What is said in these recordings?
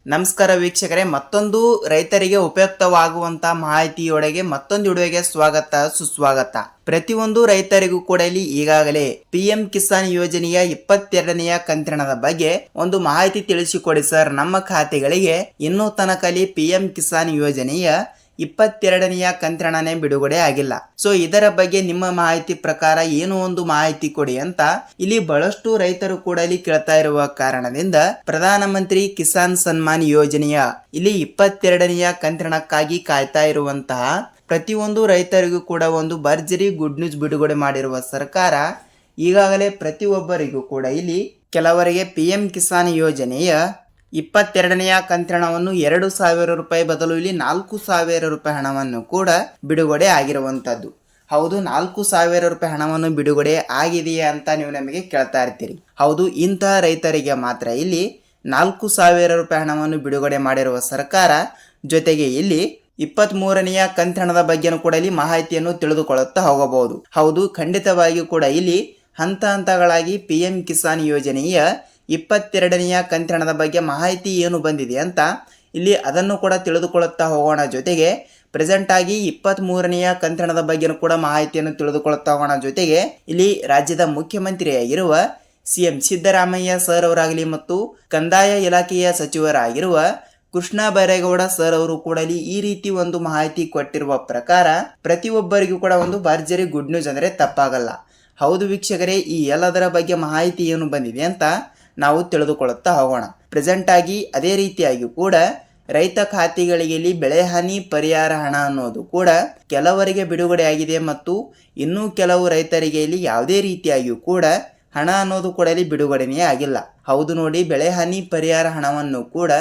ನಮಸ್ಕಾರ ವೀಕ್ಷಕರೇ, ಮತ್ತೊಂದು ರೈತರಿಗೆ ಉಪಯುಕ್ತವಾಗುವಂತ ಮಾಹಿತಿಯೊಳಗೆ ಮತ್ತೊಂದು ವಿಡಿಯೋಗೆ ಸ್ವಾಗತ ಸುಸ್ವಾಗತ. ಪ್ರತಿಯೊಂದು ರೈತರಿಗೂ ಕೂಡ ಇಲ್ಲಿ ಈಗಾಗಲೇ PM ಕಿಸಾನ್ ಯೋಜನೆಯ 22ನೆಯ ಕಂತಿನ ಬಗ್ಗೆ ಒಂದು ಮಾಹಿತಿ ತಿಳಿಸಿಕೊಡಿ ಸರ್. ನಮ್ಮ ಖಾತೆಗಳಿಗೆ ಇನ್ನೂ ತನಕಲಿ PM ಕಿಸಾನ್ ಯೋಜನೆಯ 22ನೆಯ ಕಂತಿನೇ ಬಿಡುಗಡೆ ಆಗಿಲ್ಲ. ಸೊ ಇದರ ಬಗ್ಗೆ ನಿಮ್ಮ ಮಾಹಿತಿ ಪ್ರಕಾರ ಏನು ಒಂದು ಮಾಹಿತಿ ಕೊಡಿ ಅಂತ ಇಲ್ಲಿ ಬಹಳಷ್ಟು ರೈತರು ಕೂಡ ಇಲ್ಲಿ ಕೇಳ್ತಾ ಇರುವ ಕಾರಣದಿಂದ ಪ್ರಧಾನಮಂತ್ರಿ ಕಿಸಾನ್ ಸನ್ಮಾನ್ ಯೋಜನೆಯ ಇಲ್ಲಿ 22ನೆಯ ಕಂತಿನಕ್ಕಾಗಿ ಕಾಯ್ತಾ ಇರುವಂತಹ ಪ್ರತಿಯೊಂದು ರೈತರಿಗೂ ಕೂಡ ಒಂದು ಭರ್ಜರಿ ಗುಡ್ ನ್ಯೂಸ್ ಬಿಡುಗಡೆ ಮಾಡಿರುವ ಸರ್ಕಾರ ಈಗಾಗಲೇ ಪ್ರತಿಯೊಬ್ಬರಿಗೂ ಕೂಡ ಇಲ್ಲಿ ಕೆಲವರಿಗೆ PM ಕಿಸಾನ್ ಯೋಜನೆಯ 22ನೆಯ ಕಂತಿನವನ್ನು 2,000 ರೂಪಾಯಿ ಬದಲು ಇಲ್ಲಿ 4,000 ರೂಪಾಯಿ ಹಣವನ್ನು ಕೂಡ ಬಿಡುಗಡೆ ಆಗಿರುವಂತದ್ದು. ಹೌದು, 4,000 ರೂಪಾಯಿ ಹಣವನ್ನು ಬಿಡುಗಡೆ ಆಗಿದೆಯಾ ಅಂತ ನೀವು ನಮಗೆ ಕೇಳ್ತಾ ಇರ್ತೀರಿ. ಹೌದು, ಇಂತಹ ರೈತರಿಗೆ ಮಾತ್ರ ಇಲ್ಲಿ 4,000 ರೂಪಾಯಿ ಹಣವನ್ನು ಬಿಡುಗಡೆ ಮಾಡಿರುವ ಸರ್ಕಾರ. ಜೊತೆಗೆ ಇಲ್ಲಿ 23ನೆಯ ಕಂತಿನದ ಬಗ್ಗೆನೂ ಕೂಡ ಇಲ್ಲಿ ಮಾಹಿತಿಯನ್ನು ತಿಳಿದುಕೊಳ್ಳುತ್ತಾ ಹೋಗಬಹುದು. ಹೌದು, ಖಂಡಿತವಾಗಿಯೂ ಕೂಡ ಇಲ್ಲಿ ಹಂತ ಹಂತಗಳಾಗಿ PM ಕಿಸಾನ್ ಯೋಜನೆಯ 22ನೆಯ ಕಂತಿನದ ಬಗ್ಗೆ ಮಾಹಿತಿ ಏನು ಬಂದಿದೆ ಅಂತ ಇಲ್ಲಿ ಅದನ್ನು ಕೂಡ ತಿಳಿದುಕೊಳ್ಳುತ್ತಾ ಹೋಗೋಣ. ಜೊತೆಗೆ ಪ್ರೆಸೆಂಟ್ ಆಗಿ 23ನೆಯ ಕಂತಿನದ ಬಗ್ಗೆನೂ ಕೂಡ ಮಾಹಿತಿಯನ್ನು ತಿಳಿದುಕೊಳ್ಳುತ್ತಾ ಹೋಗೋಣ. ಜೊತೆಗೆ ಇಲ್ಲಿ ರಾಜ್ಯದ ಮುಖ್ಯಮಂತ್ರಿಯಾಗಿರುವ CM ಸಿದ್ದರಾಮಯ್ಯ ಸರ್ ಅವರಾಗಲಿ ಮತ್ತು ಕಂದಾಯ ಇಲಾಖೆಯ ಸಚಿವರಾಗಿರುವ ಕೃಷ್ಣ ಬೈರೇಗೌಡ ಸರ್ ಅವರು ಕೂಡ ಇಲ್ಲಿ ಈ ರೀತಿ ಒಂದು ಮಾಹಿತಿ ಕೊಟ್ಟಿರುವ ಪ್ರಕಾರ ಪ್ರತಿಯೊಬ್ಬರಿಗೂ ಕೂಡ ಒಂದು ಭರ್ಜರಿ ಗುಡ್ ನ್ಯೂಸ್ ಅಂದರೆ ತಪ್ಪಾಗಲ್ಲ. ಹೌದು ವೀಕ್ಷಕರೇ, ಈ ಎಲ್ಲದರ ಬಗ್ಗೆ ಮಾಹಿತಿ ಏನು ಬಂದಿದೆ ಅಂತ ನಾವು ತಿಳಿದುಕೊಳ್ಳುತ್ತಾ ಹೋಗೋಣ. ಪ್ರೆಸೆಂಟ್ ಆಗಿ ಅದೇ ರೀತಿಯಾಗಿ ಕೂಡ ರೈತ ಖಾತೆಗಳಿಗೆ ಇಲ್ಲಿ ಬೆಳೆ ಹಾನಿ ಪರಿಹಾರ ಹಣ ಅನ್ನೋದು ಕೂಡ ಕೆಲವರಿಗೆ ಬಿಡುಗಡೆ ಆಗಿದೆ ಮತ್ತು ಇನ್ನೂ ಕೆಲವು ರೈತರಿಗೆ ಇಲ್ಲಿ ಯಾವುದೇ ರೀತಿಯಾಗಿಯೂ ಕೂಡ ಹಣ ಅನ್ನೋದು ಕೂಡ ಇಲ್ಲಿ ಬಿಡುಗಡೆನೇ ಆಗಿಲ್ಲ. ಹೌದು ನೋಡಿ, ಬೆಳೆ ಹಾನಿ ಪರಿಹಾರ ಹಣವನ್ನು ಕೂಡ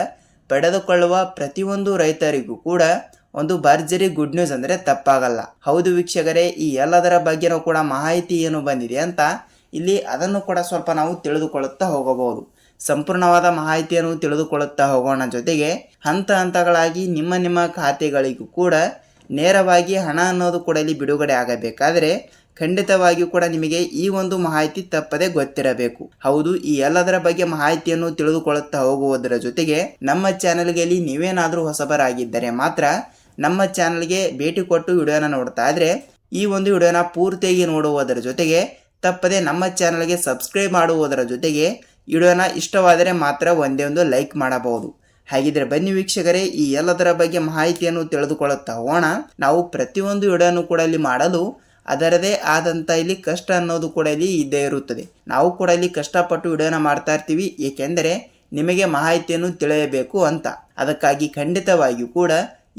ಪಡೆದುಕೊಳ್ಳುವ ಪ್ರತಿಯೊಂದು ರೈತರಿಗೂ ಕೂಡ ಒಂದು ಭರ್ಜರಿ ಗುಡ್ ನ್ಯೂಸ್ ಅಂದರೆ ತಪ್ಪಾಗಲ್ಲ. ಹೌದು ವೀಕ್ಷಕರೇ, ಈ ಎಲ್ಲದರ ಬಗ್ಗೆನೂ ಕೂಡ ಮಾಹಿತಿ ಏನು ಬಂದಿದೆ ಅಂತ ಇಲ್ಲಿ ಅದನ್ನು ಕೂಡ ಸ್ವಲ್ಪ ನಾವು ತಿಳಿದುಕೊಳ್ಳುತ್ತಾ ಹೋಗಬಹುದು. ಸಂಪೂರ್ಣವಾದ ಮಾಹಿತಿಯನ್ನು ತಿಳಿದುಕೊಳ್ಳುತ್ತಾ ಹೋಗೋಣ. ಜೊತೆಗೆ ಹಂತ ಹಂತಗಳಾಗಿ ನಿಮ್ಮ ಖಾತೆಗಳಿಗೂ ಕೂಡ ನೇರವಾಗಿ ಹಣ ಅನ್ನೋದು ಕೂಡ ಇಲ್ಲಿ ಬಿಡುಗಡೆ ಆಗಬೇಕಾದರೆ ಖಂಡಿತವಾಗಿಯೂ ಕೂಡ ನಿಮಗೆ ಈ ಒಂದು ಮಾಹಿತಿ ತಪ್ಪದೆ ಗೊತ್ತಿರಬೇಕು. ಹೌದು, ಈ ಎಲ್ಲದರ ಬಗ್ಗೆ ಮಾಹಿತಿಯನ್ನು ತಿಳಿದುಕೊಳ್ಳುತ್ತಾ ಹೋಗುವುದರ ಜೊತೆಗೆ ನಮ್ಮ ಚಾನೆಲ್ಗೆ ಇಲ್ಲಿ ನೀವೇನಾದರೂ ಹೊಸಬರಾಗಿದ್ದರೆ ಮಾತ್ರ ನಮ್ಮ ಚಾನೆಲ್ಗೆ ಭೇಟಿ ಕೊಟ್ಟು ವಿಡಿಯೋನ ನೋಡ್ತಾ ಇದ್ರೆ ಈ ಒಂದು ವಿಡಿಯೋನ ಪೂರ್ತಿಯಾಗಿ ನೋಡುವುದರ ಜೊತೆಗೆ ತಪ್ಪದೆ ನಮ್ಮ ಚಾನಲ್ಗೆ ಸಬ್ಸ್ಕ್ರೈಬ್ ಮಾಡುವುದರ ಜೊತೆಗೆ ವಿಡಿಯೋನ ಇಷ್ಟವಾದರೆ ಮಾತ್ರ ಒಂದೇ ಒಂದು ಲೈಕ್ ಮಾಡಬಹುದು. ಹಾಗಿದ್ರೆ ಬನ್ನಿ ವೀಕ್ಷಕರೇ, ಈ ಎಲ್ಲದರ ಬಗ್ಗೆ ಮಾಹಿತಿಯನ್ನು ತಿಳಿದುಕೊಳ್ಳುತ್ತಾ ಹೋಗೋಣ. ನಾವು ಪ್ರತಿಯೊಂದು ವಿಡಿಯೋನು ಕೂಡ ಇಲ್ಲಿ ಮಾಡಲು ಅದರದೇ ಆದಂಥ ಇಲ್ಲಿ ಕಷ್ಟ ಅನ್ನೋದು ಕೂಡ ಇಲ್ಲಿ ಇದ್ದೇ ಇರುತ್ತದೆ. ನಾವು ಕೂಡ ಇಲ್ಲಿ ಕಷ್ಟಪಟ್ಟು ವಿಡಿಯೋನ ಮಾಡ್ತಾ ಇರ್ತೀವಿ, ಏಕೆಂದರೆ ನಿಮಗೆ ಮಾಹಿತಿಯನ್ನು ತಿಳಿಯಬೇಕು ಅಂತ. ಅದಕ್ಕಾಗಿ ಖಂಡಿತವಾಗಿಯೂ ಕೂಡ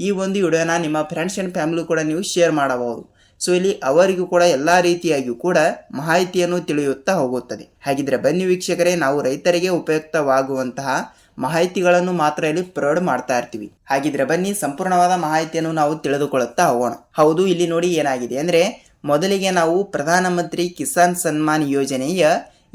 ಈ ಒಂದು ವಿಡಿಯೋನ ನಿಮ್ಮ ಫ್ರೆಂಡ್ಸ್ ಆ್ಯಂಡ್ ಫ್ಯಾಮಿಲಿ ಕೂಡ ನೀವು ಶೇರ್ ಮಾಡಬಹುದು. ಸೊ ಇಲ್ಲಿ ಅವರಿಗೂ ಕೂಡ ಎಲ್ಲ ರೀತಿಯಾಗಿಯೂ ಕೂಡ ಮಾಹಿತಿಯನ್ನು ತಿಳಿಯುತ್ತಾ ಹೋಗುತ್ತದೆ. ಹಾಗಿದ್ರೆ ಬನ್ನಿ ವೀಕ್ಷಕರೇ, ನಾವು ರೈತರಿಗೆ ಉಪಯುಕ್ತವಾಗುವಂತಹ ಮಾಹಿತಿಗಳನ್ನು ಮಾತ್ರ ಇಲ್ಲಿ ಪ್ರೊವೈಡ್ ಮಾಡ್ತಾ ಇರ್ತೀವಿ. ಹಾಗಿದ್ರೆ ಬನ್ನಿ ಸಂಪೂರ್ಣವಾದ ಮಾಹಿತಿಯನ್ನು ನಾವು ತಿಳಿದುಕೊಳ್ಳುತ್ತಾ ಹೋಗೋಣ. ಹೌದು, ಇಲ್ಲಿ ನೋಡಿ ಏನಾಗಿದೆ ಅಂದರೆ ಮೊದಲಿಗೆ ನಾವು ಪ್ರಧಾನಮಂತ್ರಿ ಕಿಸಾನ್ ಸನ್ಮಾನ್ ಯೋಜನೆಯ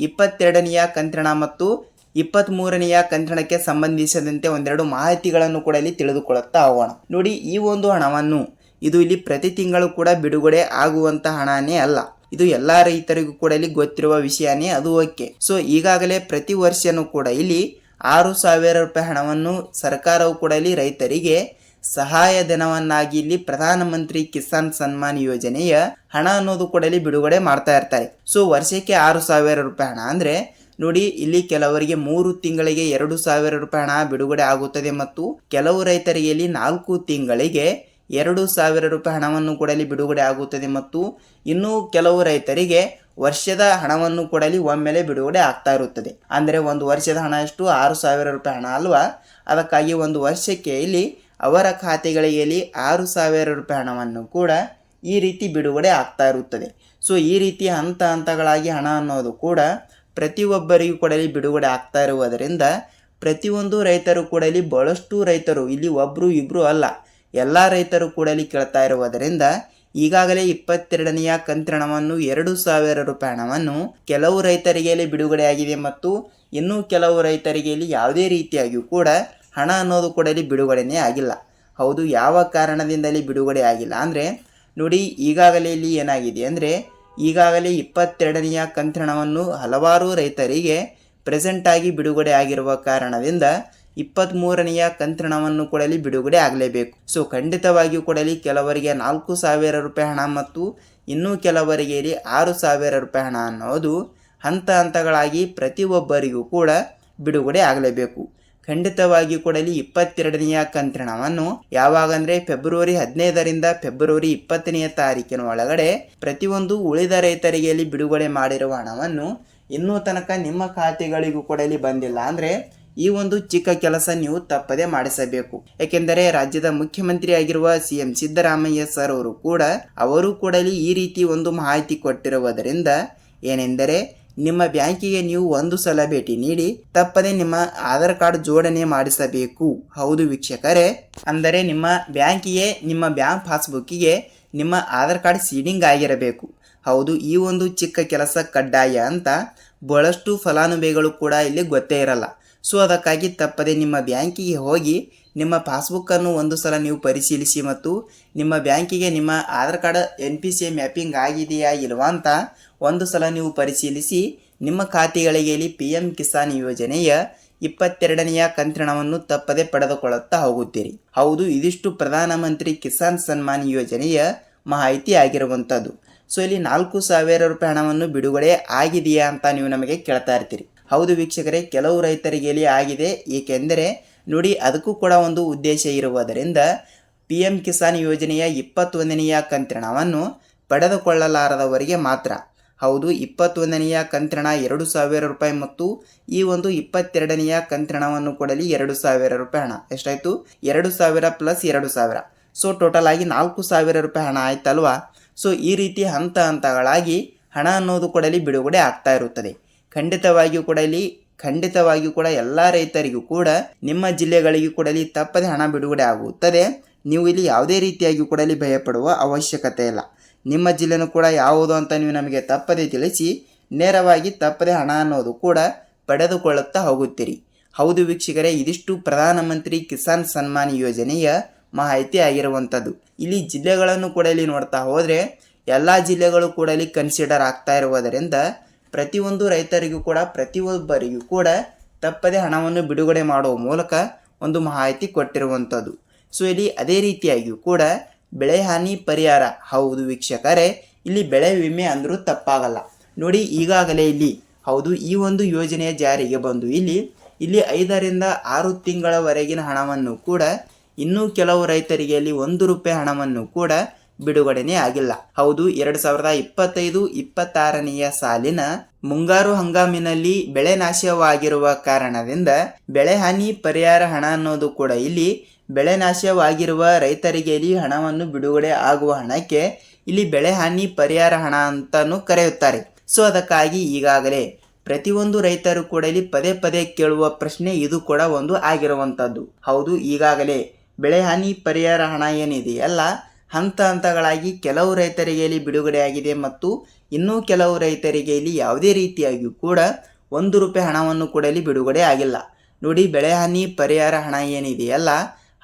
22ನೆಯ ಕಂತಿನ ಮತ್ತು 23ನೆಯ ಕಂತಿನಕ್ಕೆ ಸಂಬಂಧಿಸಿದಂತೆ ಒಂದೆರಡು ಮಾಹಿತಿಗಳನ್ನು ಕೂಡ ಇಲ್ಲಿ ತಿಳಿದುಕೊಳ್ಳುತ್ತಾ ಹೋಗೋಣ. ನೋಡಿ, ಈ ಒಂದು ಹಣವನ್ನು ಇದು ಇಲ್ಲಿ ಪ್ರತಿ ತಿಂಗಳು ಕೂಡ ಬಿಡುಗಡೆ ಆಗುವಂತ ಹಣನೇ ಅಲ್ಲ. ಇದು ಎಲ್ಲಾ ರೈತರಿಗೂ ಕೂಡ ಇಲ್ಲಿ ಗೊತ್ತಿರುವ ವಿಷಯನೇ, ಅದು ಓಕೆ. ಸೊ ಈಗಾಗಲೇ ಪ್ರತಿ ವರ್ಷನೂ ಕೂಡ ಇಲ್ಲಿ 6,000 ರೂಪಾಯಿ ಹಣವನ್ನು ಸರ್ಕಾರವು ಕೂಡ ಇಲ್ಲಿ ರೈತರಿಗೆ ಸಹಾಯ ಧನವನ್ನಾಗಿ ಇಲ್ಲಿ ಪ್ರಧಾನಮಂತ್ರಿ ಕಿಸಾನ್ ಸನ್ಮಾನ್ ಯೋಜನೆಯ ಹಣ ಅನ್ನೋದು ಕೂಡ ಇಲ್ಲಿ ಬಿಡುಗಡೆ ಮಾಡ್ತಾ ಇರ್ತಾರೆ. ಸೊ ವರ್ಷಕ್ಕೆ 6,000 ರೂಪಾಯಿ ಹಣ ಅಂದ್ರೆ ನೋಡಿ, ಇಲ್ಲಿ ಕೆಲವರಿಗೆ 3 ತಿಂಗಳಿಗೆ 2,000 ರೂಪಾಯಿ ಹಣ ಬಿಡುಗಡೆ ಆಗುತ್ತದೆ ಮತ್ತು ಕೆಲವು ರೈತರಿಗೆ ಇಲ್ಲಿ 4 ತಿಂಗಳಿಗೆ 2,000 ರೂಪಾಯಿ ಹಣವನ್ನು ಕೂಡ ಇಲ್ಲಿ ಬಿಡುಗಡೆ ಆಗುತ್ತದೆ ಮತ್ತು ಇನ್ನೂ ಕೆಲವು ರೈತರಿಗೆ ವರ್ಷದ ಹಣವನ್ನು ಕೂಡ ಇಲ್ಲಿ ಒಮ್ಮೆಲೆ ಬಿಡುಗಡೆ ಆಗ್ತಾ ಇರುತ್ತದೆ. ಅಂದರೆ ಒಂದು ವರ್ಷದ ಹಣ ಎಷ್ಟು? 6,000 ರೂಪಾಯಿ ಹಣ ಅಲ್ವಾ? ಅದಕ್ಕಾಗಿ ಒಂದು ವರ್ಷಕ್ಕೆ ಇಲ್ಲಿ ಅವರ ಖಾತೆಗಳಿಗೆ ಇಲ್ಲಿ 6,000 ರೂಪಾಯಿ ಹಣವನ್ನು ಕೂಡ ಈ ರೀತಿ ಬಿಡುಗಡೆ ಆಗ್ತಾ ಇರುತ್ತದೆ. ಸೊ ಈ ರೀತಿ ಹಂತ ಹಂತಗಳಾಗಿ ಹಣ ಅನ್ನೋದು ಕೂಡ ಪ್ರತಿಯೊಬ್ಬರಿಗೂ ಕೂಡ ಇಲ್ಲಿ ಬಿಡುಗಡೆ ಆಗ್ತಾ ಇರುವುದರಿಂದ ಪ್ರತಿಯೊಂದು ರೈತರು ಕೂಡ ಇಲ್ಲಿ ಬಹಳಷ್ಟು ರೈತರು ಇಲ್ಲಿ ಒಬ್ಬರು ಇಬ್ಬರು ಅಲ್ಲ, ಎಲ್ಲ ರೈತರು ಕೂಡ ಇಲ್ಲಿ ಕೇಳ್ತಾ ಇರುವುದರಿಂದ ಈಗಾಗಲೇ 22ನೆಯ ಕಂತಿನವನ್ನು 2,000 ರೂಪಾಯಿ ಹಣವನ್ನು ಕೆಲವು ರೈತರಿಗೆ ಇಲ್ಲಿ ಬಿಡುಗಡೆ ಆಗಿದೆ ಮತ್ತು ಇನ್ನೂ ಕೆಲವು ರೈತರಿಗೆ ಇಲ್ಲಿ ಯಾವುದೇ ರೀತಿಯಾಗಿಯೂ ಕೂಡ ಹಣ ಅನ್ನೋದು ಕೂಡ ಇಲ್ಲಿ ಬಿಡುಗಡೆನೇ ಆಗಿಲ್ಲ. ಹೌದು, ಯಾವ ಕಾರಣದಿಂದ ಇಲ್ಲಿ ಬಿಡುಗಡೆ ಆಗಿಲ್ಲ ಅಂದರೆ ನೋಡಿ, ಈಗಾಗಲೇ ಇಲ್ಲಿ ಏನಾಗಿದೆ ಅಂದರೆ ಈಗಾಗಲೇ 22ನೆಯ ಕಂತಿನವನ್ನು ಹಲವಾರು ರೈತರಿಗೆ ಪ್ರೆಸೆಂಟ್ ಆಗಿ ಬಿಡುಗಡೆ ಆಗಿರುವ ಕಾರಣದಿಂದ 23ನೆಯ ಕಂತಿನವನ್ನು ಕೊಡಲಿ ಬಿಡುಗಡೆ ಆಗಲೇಬೇಕು. ಸೊ ಖಂಡಿತವಾಗಿಯೂ ಕೊಡಲಿ ಕೆಲವರಿಗೆ 4,000 ರೂಪಾಯಿ ಹಣ ಮತ್ತು ಇನ್ನೂ ಕೆಲವರಿಗೆ 6,000 ರೂಪಾಯಿ ಹಣ ಅನ್ನೋದು ಹಂತ ಹಂತಗಳಾಗಿ ಪ್ರತಿಯೊಬ್ಬರಿಗೂ ಕೂಡ ಬಿಡುಗಡೆ ಆಗಲೇಬೇಕು. ಖಂಡಿತವಾಗಿಯೂ ಕೊಡಲಿ 22ನೆಯ ಕಂತಿನವನ್ನು ಯಾವಾಗಂದ್ರೆ ಫೆಬ್ರವರಿ 15ರಿಂದ ಫೆಬ್ರವರಿ 20ನೆಯ ತಾರೀಕಿನ ಒಳಗಡೆ ಪ್ರತಿಯೊಂದು ಉಳಿದ ರೈತರಿಗೆ ಬಿಡುಗಡೆ ಮಾಡಿರುವ ಹಣವನ್ನು ಇನ್ನೂ ತನಕ ನಿಮ್ಮ ಖಾತೆಗಳಿಗೂ ಕೊಡಲಿ ಬಂದಿಲ್ಲ ಅಂದ್ರೆ ಈ ಒಂದು ಚಿಕ್ಕ ಕೆಲಸ ನೀವು ತಪ್ಪದೆ ಮಾಡಿಸಬೇಕು. ಏಕೆಂದರೆ ರಾಜ್ಯದ ಮುಖ್ಯಮಂತ್ರಿ ಆಗಿರುವ CM ಸಿದ್ದರಾಮಯ್ಯ ಸರ್ ಅವರು ಕೂಡಲಿ ಈ ರೀತಿ ಒಂದು ಮಾಹಿತಿ ಕೊಟ್ಟಿರುವುದರಿಂದ ಏನೆಂದರೆ ನಿಮ್ಮ ಬ್ಯಾಂಕಿಗೆ ನೀವು ಒಂದು ಸಲ ಭೇಟಿ ನೀಡಿ ತಪ್ಪದೆ ನಿಮ್ಮ ಆಧಾರ್ ಕಾರ್ಡ್ ಜೋಡಣೆ ಮಾಡಿಸಬೇಕು. ಹೌದು ವೀಕ್ಷಕರೇ, ಅಂದರೆ ನಿಮ್ಮ ಬ್ಯಾಂಕಿಗೆ ನಿಮ್ಮ ಬ್ಯಾಂಕ್ ಪಾಸ್ಬುಕ್ಕಿಗೆ ನಿಮ್ಮ ಆಧಾರ್ ಕಾರ್ಡ್ ಸೀಡಿಂಗ್ ಆಗಿರಬೇಕು. ಹೌದು, ಈ ಒಂದು ಚಿಕ್ಕ ಕೆಲಸ ಕಡ್ಡಾಯ ಅಂತ ಬಹಳಷ್ಟು ಫಲಾನುಭವಿಗಳು ಕೂಡ ಇಲ್ಲಿ ಗೊತ್ತೇ ಇರಲ್ಲ. ಸೊ ಅದಕ್ಕಾಗಿ ತಪ್ಪದೆ ನಿಮ್ಮ ಬ್ಯಾಂಕಿಗೆ ಹೋಗಿ ನಿಮ್ಮ ಪಾಸ್ಬುಕ್ಕನ್ನು ಒಂದು ಸಲ ನೀವು ಪರಿಶೀಲಿಸಿ ಮತ್ತು ನಿಮ್ಮ ಬ್ಯಾಂಕಿಗೆ ನಿಮ್ಮ ಆಧಾರ್ ಕಾರ್ಡ್ NPCI ಮ್ಯಾಪಿಂಗ್ ಆಗಿದೆಯಾ ಇಲ್ವಾ ಅಂತ ಒಂದು ಸಲ ನೀವು ಪರಿಶೀಲಿಸಿ ನಿಮ್ಮ ಖಾತೆಗಳಿಗೆ PM ಕಿಸಾನ್ ಯೋಜನೆಯ 22ನೆಯ ಕಂತಿನವನ್ನು ತಪ್ಪದೆ ಪಡೆದುಕೊಳ್ಳುತ್ತಾ ಹೋಗುತ್ತೀರಿ. ಹೌದು, ಇದಿಷ್ಟು ಪ್ರಧಾನಮಂತ್ರಿ ಕಿಸಾನ್ ಸನ್ಮಾನ್ ಯೋಜನೆಯ ಮಾಹಿತಿ ಆಗಿರುವಂಥದ್ದು. ಸೊ ಇಲ್ಲಿ 4,000 ರೂಪಾಯಿ ಹಣವನ್ನು ಬಿಡುಗಡೆ ಆಗಿದೆಯಾ ಅಂತ ನೀವು ನಮಗೆ ಕೇಳ್ತಾ ಇರ್ತೀರಿ. ಹೌದು ವೀಕ್ಷಕರೇ, ಕೆಲವು ರೈತರಿಗೆ ಆಗಿದೆ. ಏಕೆಂದರೆ ನೋಡಿ, ಅದಕ್ಕೂ ಕೂಡ ಒಂದು ಉದ್ದೇಶ ಇರುವುದರಿಂದ PM ಕಿಸಾನ್ ಯೋಜನೆಯ 21ನೆಯ ಕಂತಿನವನ್ನು ಪಡೆದುಕೊಳ್ಳಲಾರದವರಿಗೆ ಮಾತ್ರ. ಹೌದು, 21ನೆಯ ಕಂತಿನ 2,000 ರೂಪಾಯಿ ಮತ್ತು ಈ ಒಂದು 22ನೆಯ ಕಂತಿನವನ್ನು ಕೊಡಲಿ 2,000 ರೂಪಾಯಿ ಹಣ. ಎಷ್ಟಾಯಿತು? 2,000 ಪ್ಲಸ್ 2,000. ಸೊ ಟೋಟಲ್ ಆಗಿ 4,000 ರೂಪಾಯಿ ಹಣ ಆಯ್ತಲ್ವಾ. ಸೊ ಈ ರೀತಿ ಹಂತ ಹಂತಗಳಾಗಿ ಹಣ ಅನ್ನೋದು ಕೊಡಲಿ ಬಿಡುಗಡೆ ಆಗ್ತಾ ಇರುತ್ತದೆ. ಖಂಡಿತವಾಗಿಯೂ ಕೂಡ ಎಲ್ಲ ರೈತರಿಗೂ ಕೂಡ ನಿಮ್ಮ ಜಿಲ್ಲೆಗಳಿಗೂ ಕೊಡಲಿ ತಪ್ಪದೆ ಹಣ ಬಿಡುಗಡೆ ಆಗುತ್ತದೆ. ನೀವು ಇಲ್ಲಿ ಯಾವುದೇ ರೀತಿಯಾಗಿ ಕೊಡಲಿ ಭಯಪಡುವ ಅವಶ್ಯಕತೆ ಇಲ್ಲ. ನಿಮ್ಮ ಜಿಲ್ಲೆನೂ ಕೂಡ ಯಾವುದು ಅಂತ ನೀವು ನಮಗೆ ತಪ್ಪದೆ ತಿಳಿಸಿ ನೇರವಾಗಿ ತಪ್ಪದೆ ಹಣ ಅನ್ನೋದು ಕೂಡ ಪಡೆದುಕೊಳ್ಳುತ್ತಾ ಹೋಗುತ್ತೀರಿ. ಹೌದು ವೀಕ್ಷಕರೇ, ಇದಿಷ್ಟು ಪ್ರಧಾನಮಂತ್ರಿ ಕಿಸಾನ್ ಸನ್ಮಾನ್ ಯೋಜನೆಯ ಮಾಹಿತಿ ಆಗಿರುವಂಥದ್ದು. ಇಲ್ಲಿ ಜಿಲ್ಲೆಗಳನ್ನು ಕೂಡ ಇಲ್ಲಿ ನೋಡ್ತಾ ಹೋದರೆ ಎಲ್ಲ ಜಿಲ್ಲೆಗಳು ಕೂಡ ಇಲ್ಲಿ ಕನ್ಸಿಡರ್ ಆಗ್ತಾ ಇರುವುದರಿಂದ ಪ್ರತಿಯೊಂದು ರೈತರಿಗೂ ಕೂಡ ಪ್ರತಿಯೊಬ್ಬರಿಗೂ ಕೂಡ ತಪ್ಪದೆ ಹಣವನ್ನು ಬಿಡುಗಡೆ ಮಾಡುವ ಮೂಲಕ ಒಂದು ಮಾಹಿತಿ ಕೊಟ್ಟಿರುವಂಥದ್ದು. ಸೊ ಇಲ್ಲಿ ಅದೇ ರೀತಿಯಾಗಿಯೂ ಕೂಡ ಬೆಳೆ ಹಾನಿ ಪರಿಹಾರ. ಹೌದು ವೀಕ್ಷಕರೇ, ಇಲ್ಲಿ ಬೆಳೆ ವಿಮೆ ಅಂದರೂ ತಪ್ಪಾಗಲ್ಲ. ನೋಡಿ, ಈಗಾಗಲೇ ಇಲ್ಲಿ ಹೌದು ಈ ಒಂದು ಯೋಜನೆಯ ಜಾರಿಗೆ ಬಂದು ಇಲ್ಲಿ 5ರಿಂದ 6 ತಿಂಗಳವರೆಗಿನ ಹಣವನ್ನು ಕೂಡ ಇನ್ನೂ ಕೆಲವು ರೈತರಿಗೆ ಅಲ್ಲಿ 1 ರೂಪಾಯಿ ಹಣವನ್ನು ಕೂಡ ಬಿಡುಗಡೆನೇ ಆಗಿಲ್ಲ. ಹೌದು, 2025-26ನೆಯ ಸಾಲಿನ ಮುಂಗಾರು ಹಂಗಾಮಿನಲ್ಲಿ ಬೆಳೆ ನಾಶವಾಗಿರುವ ಕಾರಣದಿಂದ ಬೆಳೆ ಹಾನಿ ಪರಿಹಾರ ಹಣ ಅನ್ನೋದು ಕೂಡ ಇಲ್ಲಿ ಬೆಳೆ ನಾಶವಾಗಿರುವ ರೈತರಿಗೆ ಇಲ್ಲಿ ಹಣವನ್ನು ಬಿಡುಗಡೆ ಆಗುವ ಹಣಕ್ಕೆ ಇಲ್ಲಿ ಬೆಳೆ ಹಾನಿ ಪರಿಹಾರ ಹಣ ಅಂತಾನು ಕರೆಯುತ್ತಾರೆ. ಸೊ ಅದಕ್ಕಾಗಿ ಈಗಾಗಲೇ ಪ್ರತಿಯೊಂದು ರೈತರು ಕೂಡ ಇಲ್ಲಿ ಪದೇ ಪದೇ ಕೇಳುವ ಪ್ರಶ್ನೆ ಇದು ಕೂಡ ಒಂದು ಆಗಿರುವಂಥದ್ದು. ಹೌದು, ಈಗಾಗಲೇ ಬೆಳೆ ಹಾನಿ ಪರಿಹಾರ ಹಣ ಏನಿದೆಯಲ್ಲ ಹಂತ ಹಂತಗಳಾಗಿ ಕೆಲವು ರೈತರಿಗೆ ಇಲ್ಲಿ ಬಿಡುಗಡೆಯಾಗಿದೆ ಮತ್ತು ಇನ್ನೂ ಕೆಲವು ರೈತರಿಗೆ ಇಲ್ಲಿ ಯಾವುದೇ ರೀತಿಯಾಗಿಯೂ ಕೂಡ 1 ರೂಪಾಯಿ ಹಣವನ್ನು ಕೂಡ ಇಲ್ಲಿ ಬಿಡುಗಡೆ ಆಗಿಲ್ಲ. ನೋಡಿ, ಬೆಳೆ ಹಾನಿ ಪರಿಹಾರ ಹಣ ಏನಿದೆಯಲ್ಲ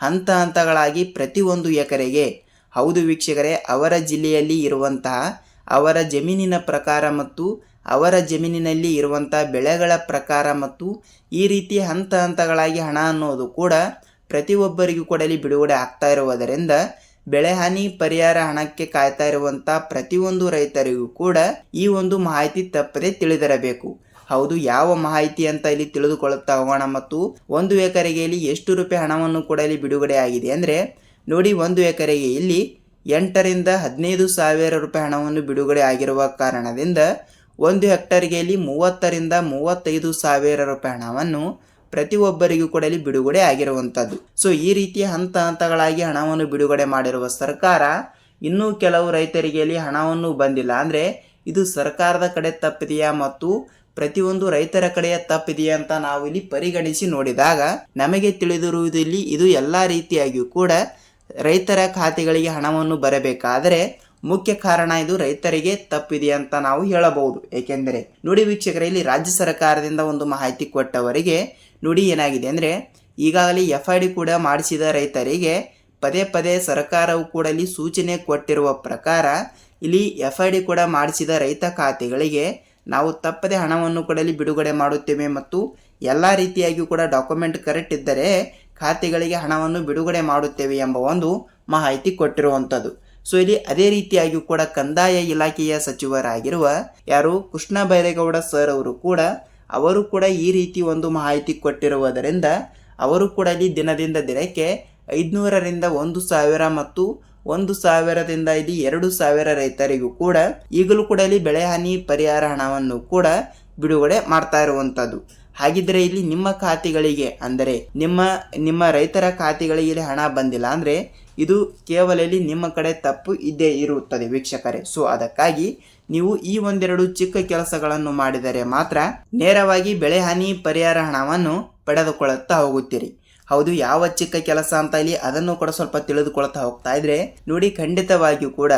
ಹಂತ ಹಂತಗಳಾಗಿ ಪ್ರತಿಯೊಂದು ಎಕರೆಗೆ ಹೌದು ವೀಕ್ಷಕರೇ, ಅವರ ಜಿಲ್ಲೆಯಲ್ಲಿ ಇರುವಂತಹ ಅವರ ಜಮೀನಿನ ಪ್ರಕಾರ ಮತ್ತು ಅವರ ಜಮೀನಿನಲ್ಲಿ ಇರುವಂತಹ ಬೆಳೆಗಳ ಪ್ರಕಾರ ಮತ್ತು ಈ ರೀತಿ ಹಂತ ಹಂತಗಳಾಗಿ ಹಣ ಅನ್ನೋದು ಕೂಡ ಪ್ರತಿಯೊಬ್ಬರಿಗೂ ಕೂಡ ಇಲ್ಲಿ ಬಿಡುಗಡೆ ಆಗ್ತಾ ಇರುವುದರಿಂದ ಬೆಳೆ ಹಾನಿ ಪರಿಹಾರ ಹಣಕ್ಕೆ ಕಾಯ್ತಾ ಇರುವಂಥ ಪ್ರತಿಯೊಂದು ರೈತರಿಗೂ ಕೂಡ ಈ ಒಂದು ಮಾಹಿತಿ ತಪ್ಪದೆ ತಿಳಿದಿರಬೇಕು. ಹೌದು, ಯಾವ ಮಾಹಿತಿ ಅಂತ ಇಲ್ಲಿ ತಿಳಿದುಕೊಳ್ಳುತ್ತಾ ಹೋಗೋಣ. ಮತ್ತು 1 ಎಕರೆಗೆ ಇಲ್ಲಿ ಎಷ್ಟು ರೂಪಾಯಿ ಹಣವನ್ನು ಕೂಡ ಇಲ್ಲಿ ಬಿಡುಗಡೆ ಆಗಿದೆ ಅಂದರೆ ನೋಡಿ, 1 ಎಕರೆಗೆ ಇಲ್ಲಿ 8ರಿಂದ 15,000 ರೂಪಾಯಿ ಹಣವನ್ನು ಬಿಡುಗಡೆ ಆಗಿರುವ ಕಾರಣದಿಂದ 1 ಹೆಕ್ಟರ್ಗೆ ಇಲ್ಲಿ 30ರಿಂದ 35,000 ರೂಪಾಯಿ ಹಣವನ್ನು ಪ್ರತಿಯೊಬ್ಬರಿಗೂ ಕೂಡ ಇಲ್ಲಿ ಬಿಡುಗಡೆ ಆಗಿರುವಂಥದ್ದು. ಸೊ ಈ ರೀತಿ ಹಂತ ಹಂತಗಳಾಗಿ ಹಣವನ್ನು ಬಿಡುಗಡೆ ಮಾಡಿರುವ ಸರ್ಕಾರ ಇನ್ನೂ ಕೆಲವು ರೈತರಿಗೆ ಇಲ್ಲಿ ಹಣವನ್ನು ಬಂದಿಲ್ಲ ಅಂದರೆ ಇದು ಸರ್ಕಾರದ ಕಡೆ ತಪ್ಪಿದೆಯಾ ಮತ್ತು ಪ್ರತಿಯೊಂದು ರೈತರ ಕಡೆಯ ತಪ್ಪಿದೆಯಾ ಅಂತ ನಾವು ಇಲ್ಲಿ ಪರಿಗಣಿಸಿ ನೋಡಿದಾಗ ನಮಗೆ ತಿಳಿದಿರುವುದು ಇಲ್ಲಿ ಇದು ಎಲ್ಲ ರೀತಿಯಾಗಿಯೂ ಕೂಡ ರೈತರ ಖಾತೆಗಳಿಗೆ ಹಣವನ್ನು ಬರಬೇಕಾದರೆ ಮುಖ್ಯ ಕಾರಣ ಇದು ರೈತರಿಗೆ ತಪ್ಪಿದೆ ಅಂತ ನಾವು ಹೇಳಬಹುದು. ಏಕೆಂದರೆ ನೋಡಿ ವೀಕ್ಷಕರೇ, ಇಲ್ಲಿ ರಾಜ್ಯ ಸರ್ಕಾರದಿಂದ ಒಂದು ಮಾಹಿತಿ ಕೊಟ್ಟವರಿಗೆ ನೋಡಿ ಏನಾಗಿದೆ ಅಂದರೆ ಈಗಾಗಲೇ FID ಕೂಡ ಮಾಡಿಸಿದ ರೈತರಿಗೆ ಪದೇ ಪದೇ ಸರ್ಕಾರವು ಕೂಡ ಇಲ್ಲಿ ಸೂಚನೆ ಕೊಟ್ಟಿರುವ ಪ್ರಕಾರ ಇಲ್ಲಿ FID ಕೂಡ ಮಾಡಿಸಿದ ರೈತ ಖಾತೆಗಳಿಗೆ ನಾವು ತಪ್ಪದೆ ಹಣವನ್ನು ಕೂಡ ಇಲ್ಲಿ ಬಿಡುಗಡೆ ಮಾಡುತ್ತೇವೆ ಮತ್ತು ಎಲ್ಲ ರೀತಿಯಾಗಿಯೂ ಕೂಡ ಡಾಕ್ಯುಮೆಂಟ್ ಕರೆಕ್ಟ್ ಇದ್ದರೆ ಖಾತೆಗಳಿಗೆ ಹಣವನ್ನು ಬಿಡುಗಡೆ ಮಾಡುತ್ತೇವೆ ಎಂಬ ಒಂದು ಮಾಹಿತಿ ಕೊಟ್ಟಿರುವಂಥದ್ದು. ಸೊ ಇಲ್ಲಿ ಅದೇ ರೀತಿಯಾಗಿಯೂ ಕೂಡ ಕಂದಾಯ ಇಲಾಖೆಯ ಸಚಿವರಾಗಿರುವ ಯಾರು ಕೃಷ್ಣ ಬೈರೇಗೌಡ ಸರ್ ಅವರು ಕೂಡ ಈ ರೀತಿ ಒಂದು ಮಾಹಿತಿ ಕೊಟ್ಟಿರುವುದರಿಂದ ಅವರು ಕೂಡ ಇಲ್ಲಿ ದಿನದಿಂದ ದಿನಕ್ಕೆ 500ರಿಂದ 1,000 ಮತ್ತು 1,000ದಿಂದ ಇಲ್ಲಿ 2,000 ರೈತರಿಗೂ ಕೂಡ ಈಗಲೂ ಕೂಡ ಇಲ್ಲಿ ಬೆಳೆ ಹಾನಿ ಪರಿಹಾರ ಹಣವನ್ನು ಕೂಡ ಬಿಡುಗಡೆ ಮಾಡ್ತಾ ಇರುವಂಥದ್ದು. ಹಾಗಿದ್ರೆ ಇಲ್ಲಿ ನಿಮ್ಮ ಖಾತೆಗಳಿಗೆ ಅಂದರೆ ನಿಮ್ಮ ರೈತರ ಖಾತೆಗಳಿಗೆ ಹಣ ಬಂದಿಲ್ಲ ಅಂದರೆ ಇದು ಕೇವಲ ಇಲ್ಲಿ ನಿಮ್ಮ ಕಡೆ ತಪ್ಪು ಇದ್ದೇ ಇರುತ್ತದೆ ವೀಕ್ಷಕರೇ. ಸೊ ಅದಕ್ಕಾಗಿ ನೀವು ಈ ಒಂದೆರಡು ಚಿಕ್ಕ ಕೆಲಸಗಳನ್ನು ಮಾಡಿದರೆ ಮಾತ್ರ ನೇರವಾಗಿ ಬೆಳೆ ಹಾನಿ ಪರಿಹಾರ ಹಣವನ್ನು ಪಡೆದುಕೊಳ್ಳುತ್ತಾ ಹೋಗುತ್ತೀರಿ. ಹೌದು, ಯಾವ ಚಿಕ್ಕ ಕೆಲಸ ಅಂತ ಇಲ್ಲಿ ಅದನ್ನು ಕೂಡ ಸ್ವಲ್ಪ ತಿಳಿದುಕೊಳ್ತಾ ಹೋಗ್ತಾ ಇದ್ರೆ ನೋಡಿ, ಖಂಡಿತವಾಗಿಯೂ ಕೂಡ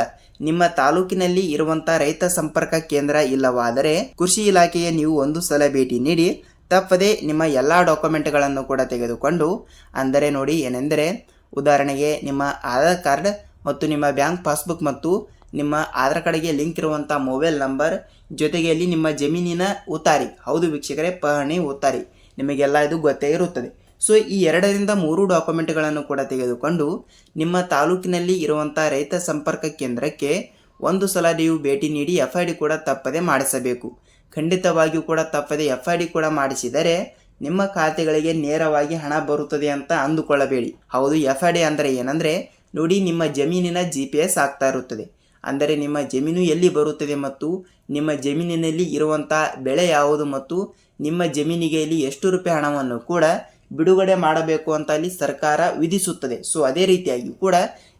ನಿಮ್ಮ ತಾಲೂಕಿನಲ್ಲಿ ಇರುವಂತ ರೈತ ಸಂಪರ್ಕ ಕೇಂದ್ರ ಇಲ್ಲವಾದರೆ ಕೃಷಿ ಇಲಾಖೆಗೆ ನೀವು ಒಂದು ಸಲ ಭೇಟಿ ನೀಡಿ ತಪ್ಪದೆ ನಿಮ್ಮ ಎಲ್ಲ ಡಾಕ್ಯುಮೆಂಟ್ಗಳನ್ನು ಕೂಡ ತೆಗೆದುಕೊಂಡು, ಅಂದರೆ ನೋಡಿ ಏನೆಂದರೆ ಉದಾಹರಣೆಗೆ ನಿಮ್ಮ ಆಧಾರ್ ಕಾರ್ಡ್ ಮತ್ತು ನಿಮ್ಮ ಬ್ಯಾಂಕ್ ಪಾಸ್ಬುಕ್ ಮತ್ತು ನಿಮ್ಮ ಆಧಾರ್ ಕಾರ್ಡ್ಗೆ ಲಿಂಕ್ ಇರುವಂಥ ಮೊಬೈಲ್ ನಂಬರ್ ಜೊತೆಗೆ ಅಲ್ಲಿ ನಿಮ್ಮ ಜಮೀನಿನ ಉತ್ತಾರಿ, ಹೌದು ವೀಕ್ಷಕರೇ, ಪಹಣಿ ಉತ್ತಾರಿ, ನಿಮಗೆಲ್ಲ ಇದು ಗೊತ್ತೇ ಇರುತ್ತದೆ. ಸೊ ಈ 2ರಿಂದ 3 ಡಾಕ್ಯುಮೆಂಟ್ಗಳನ್ನು ಕೂಡ ತೆಗೆದುಕೊಂಡು ನಿಮ್ಮ ತಾಲೂಕಿನಲ್ಲಿ ಇರುವಂಥ ರೈತ ಸಂಪರ್ಕ ಕೇಂದ್ರಕ್ಕೆ ಒಂದು ಸಲ ನೀವು ಭೇಟಿ ನೀಡಿ FID ಕೂಡ ತಪ್ಪದೆ ಮಾಡಿಸಬೇಕು. ಖಂಡಿತವಾಗಿಯೂ ಕೂಡ ತಪ್ಪದೆ FID ಕೂಡ ಮಾಡಿಸಿದರೆ ನಿಮ್ಮ ಖಾತೆಗಳಿಗೆ ನೇರವಾಗಿ ಹಣ ಬರುತ್ತದೆ ಅಂತ ಅಂದುಕೊಳ್ಳಬೇಡಿ. ಹೌದು, FID ಅಂದರೆ ಏನಂದರೆ ನೋಡಿ, ನಿಮ್ಮ ಜಮೀನಿನ GPS ಆಗ್ತಾ ಇರುತ್ತದೆ. ಅಂದರೆ ನಿಮ್ಮ ಜಮೀನು ಎಲ್ಲಿ ಬರುತ್ತದೆ ಮತ್ತು ನಿಮ್ಮ ಜಮೀನಿನಲ್ಲಿ ಇರುವಂಥ ಬೆಳೆ ಯಾವುದು ಮತ್ತು ನಿಮ್ಮ ಜಮೀನಿಗೆ ಇಲ್ಲಿ ಎಷ್ಟು ರೂಪಾಯಿ ಹಣವನ್ನು ಕೂಡ ಬಿಡುಗಡೆ ಮಾಡಬೇಕು ಅಂತ ಅಲ್ಲಿ ಸರ್ಕಾರ ವಿಧಿಸುತ್ತದೆ. ಸೊ ಅದೇ ರೀತಿಯಾಗಿ ಕೂಡ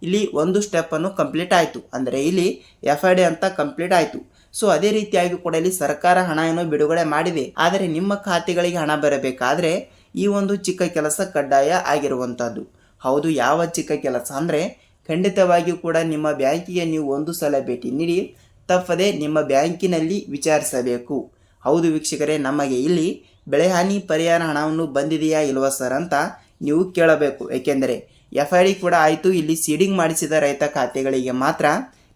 ಇಲ್ಲಿ ಒಂದು ಸ್ಟೆಪ್ಪನ್ನು ಕಂಪ್ಲೀಟ್ ಆಯಿತು, ಅಂದರೆ ಇಲ್ಲಿ FID ಅಂತ ಕಂಪ್ಲೀಟ್ ಆಯಿತು. ಸೊ ಅದೇ ರೀತಿಯಾಗಿ ಕೂಡ ಇಲ್ಲಿ ಸರ್ಕಾರ ಹಣವನ್ನು ಬಿಡುಗಡೆ ಮಾಡಿದೆ. ಆದರೆ ನಿಮ್ಮ ಖಾತೆಗಳಿಗೆ ಹಣ ಬರಬೇಕಾದ್ರೆ ಈ ಒಂದು ಚಿಕ್ಕ ಕೆಲಸ ಕಡ್ಡಾಯ ಆಗಿರುವಂಥದ್ದು. ಹೌದು, ಯಾವ ಚಿಕ್ಕ ಕೆಲಸ ಅಂದರೆ ಖಂಡಿತವಾಗಿಯೂ ಕೂಡ ನಿಮ್ಮ ಬ್ಯಾಂಕಿಗೆ ನೀವು ಒಂದು ಸಲ ಭೇಟಿ ನೀಡಿ ತಪ್ಪದೆ ನಿಮ್ಮ ಬ್ಯಾಂಕಿನಲ್ಲಿ ವಿಚಾರಿಸಬೇಕು. ಹೌದು ವೀಕ್ಷಕರೇ, ನಮಗೆ ಇಲ್ಲಿ ಬೆಳೆ ಹಾನಿ ಪರಿಹಾರ ಹಣವನ್ನು ಬಂದಿದೆಯಾ ಇಲ್ವಾ ಸರ್ ಅಂತ ನೀವು ಕೇಳಬೇಕು. ಏಕೆಂದರೆ FID ಕೂಡ ಆಯಿತು, ಇಲ್ಲಿ ಸೀಡಿಂಗ್ ಮಾಡಿಸಿದ ರೈತ ಖಾತೆಗಳಿಗೆ ಮಾತ್ರ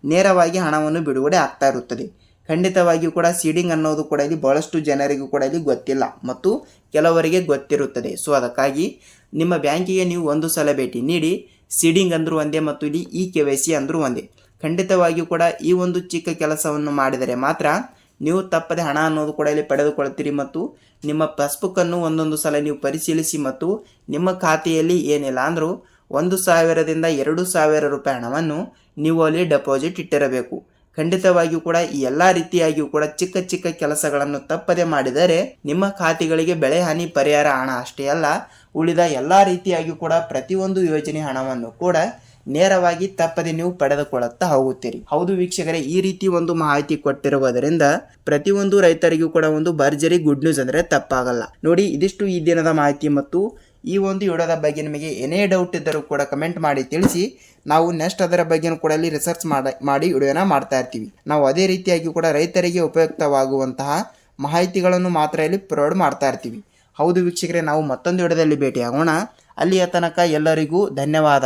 ನೇರವಾಗಿ ಹಣವನ್ನು ಬಿಡುಗಡೆ ಆಗ್ತಾ ಇರುತ್ತದೆ. ಖಂಡಿತವಾಗಿಯೂ ಕೂಡ ಸೀಡಿಂಗ್ ಅನ್ನೋದು ಕೂಡ ಇಲ್ಲಿ ಬಹಳಷ್ಟು ಜನರಿಗೂ ಕೂಡ ಇಲ್ಲಿ ಗೊತ್ತಿಲ್ಲ ಮತ್ತು ಕೆಲವರಿಗೆ ಗೊತ್ತಿರುತ್ತದೆ. ಸೊ ಅದಕ್ಕಾಗಿ ನಿಮ್ಮ ಬ್ಯಾಂಕಿಗೆ ನೀವು ಒಂದು ಸಲ ಭೇಟಿ ನೀಡಿ ಸೀಡಿಂಗ್ ಅಂದರೂ ಒಂದೇ ಮತ್ತು ಇಲ್ಲಿ KYC ಅಂದರೂ ಒಂದೇ. ಖಂಡಿತವಾಗಿಯೂ ಕೂಡ ಈ ಒಂದು ಚಿಕ್ಕ ಕೆಲಸವನ್ನು ಮಾಡಿದರೆ ಮಾತ್ರ ನೀವು ತಪ್ಪದೆ ಹಣ ಅನ್ನೋದು ಕೂಡ ಇಲ್ಲಿ ಪಡೆದುಕೊಳ್ತೀರಿ ಮತ್ತು ನಿಮ್ಮ ಪಾಸ್ಬುಕ್ಕನ್ನು ಒಂದೊಂದು ಸಲ ನೀವು ಪರಿಶೀಲಿಸಿ ಮತ್ತು ನಿಮ್ಮ ಖಾತೆಯಲ್ಲಿ ಏನಿಲ್ಲ ಅಂದರೂ 1,000ದಿಂದ 2,000 ರೂಪಾಯಿ ಹಣವನ್ನು ನೀವು ಅಲ್ಲಿ ಡೆಪಾಸಿಟ್ ಇಟ್ಟಿರಬೇಕು. ಖಂಡಿತವಾಗಿಯೂ ಕೂಡ ಈ ಎಲ್ಲ ರೀತಿಯಾಗಿಯೂ ಕೂಡ ಚಿಕ್ಕ ಚಿಕ್ಕ ಕೆಲಸಗಳನ್ನು ತಪ್ಪದೆ ಮಾಡಿದರೆ ನಿಮ್ಮ ಖಾತೆಗಳಿಗೆ ಬೆಳೆ ಹಾನಿ ಪರಿಹಾರ ಹಣ ಅಷ್ಟೇ ಅಲ್ಲ, ಉಳಿದ ಎಲ್ಲ ರೀತಿಯಾಗಿಯೂ ಕೂಡ ಪ್ರತಿಯೊಂದು ಯೋಜನೆ ಹಣವನ್ನು ಕೂಡ ನೇರವಾಗಿ ತಪ್ಪದೆ ನೀವು ಪಡೆದುಕೊಳ್ಳುತ್ತಾ ಹೋಗುತ್ತೀರಿ. ಹೌದು ವೀಕ್ಷಕರೇ, ಈ ರೀತಿ ಒಂದು ಮಾಹಿತಿ ಕೊಟ್ಟಿರುವುದರಿಂದ ಪ್ರತಿಯೊಂದು ರೈತರಿಗೂ ಕೂಡ ಒಂದು ಭರ್ಜರಿ ಗುಡ್ ನ್ಯೂಸ್ ಅಂದರೆ ತಪ್ಪಾಗಲ್ಲ. ನೋಡಿ, ಇದಿಷ್ಟು ಈ ದಿನದ ಮಾಹಿತಿ ಮತ್ತು ಈ ಒಂದು ವಿಡಿಯೋದ ಬಗ್ಗೆ ನಿಮಗೆ ಏನೇ ಡೌಟ್ ಇದ್ದರೂ ಕೂಡ ಕಮೆಂಟ್ ಮಾಡಿ ತಿಳಿಸಿ. ನಾವು ನೆಕ್ಸ್ಟ್ ಅದರ ಬಗ್ಗೆ ಕೂಡ ಇಲ್ಲಿ ರಿಸರ್ಚ್ ಮಾಡಿ ವಿಡಿಯೋನ ಮಾಡ್ತಾ ಇರ್ತೀವಿ. ನಾವು ಅದೇ ರೀತಿಯಾಗಿ ಕೂಡ ರೈತರಿಗೆ ಉಪಯುಕ್ತವಾಗುವಂತಹ ಮಾಹಿತಿಗಳನ್ನು ಮಾತ್ರ ಇಲ್ಲಿ ಪ್ರೊವೈಡ್ ಮಾಡ್ತಾ ಇರ್ತೀವಿ. ಹೌದು ವೀಕ್ಷಕರೇ, ನಾವು ಮತ್ತೊಂದು ವಿಡಿಯೋದಲ್ಲಿ ಭೇಟಿಯಾಗೋಣ. ಅಲ್ಲಿಯ ತನಕ ಎಲ್ಲರಿಗೂ ಧನ್ಯವಾದ.